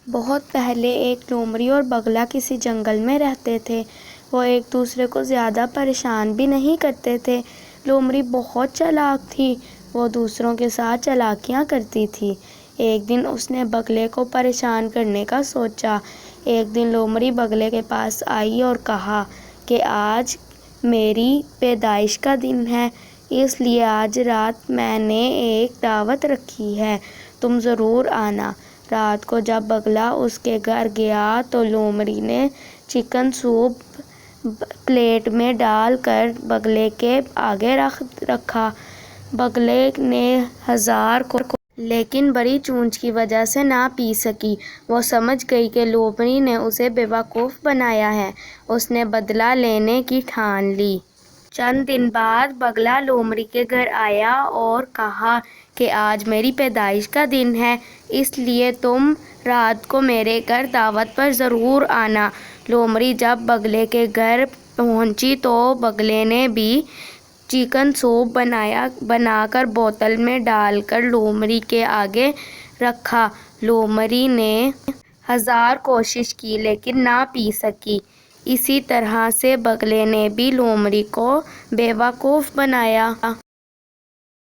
بہت پہلے ایک لومڑی اور بگلا کسی جنگل میں رہتے تھے۔ وہ ایک دوسرے کو زیادہ پریشان بھی نہیں کرتے تھے۔ لومڑی بہت چالاک تھی، وہ دوسروں کے ساتھ چالاکیاں کرتی تھی۔ ایک دن اس نے بگلے کو پریشان کرنے کا سوچا۔ ایک دن لومڑی بگلے کے پاس آئی اور کہا کہ آج میری پیدائش کا دن ہے، اس لیے آج رات میں نے ایک دعوت رکھی ہے، تم ضرور آنا۔ رات کو جب بگلا اس کے گھر گیا تو لومڑی نے چکن سوپ پلیٹ میں ڈال کر بگلے کے آگے رکھا۔ بگلے نے ہزار کو لیکن بڑی چونچ کی وجہ سے نہ پی سکی۔ وہ سمجھ گئی کہ لومڑی نے اسے بیوقوف بنایا ہے۔ اس نے بدلہ لینے کی ٹھان لی۔ چند دن بعد بگلا لومڑی کے گھر آیا اور کہا کہ آج میری پیدائش کا دن ہے، اس لیے تم رات کو میرے گھر دعوت پر ضرور آنا۔ لومڑی جب بگلے کے گھر پہنچی تو بگلے نے بھی چکن سوپ بنا کر بوتل میں ڈال کر لومڑی کے آگے رکھا۔ لومڑی نے ہزار کوشش کی لیکن نہ پی سکی۔ اسی طرح سے بگلے نے بھی لومڑی کو بیوقوف بنایا۔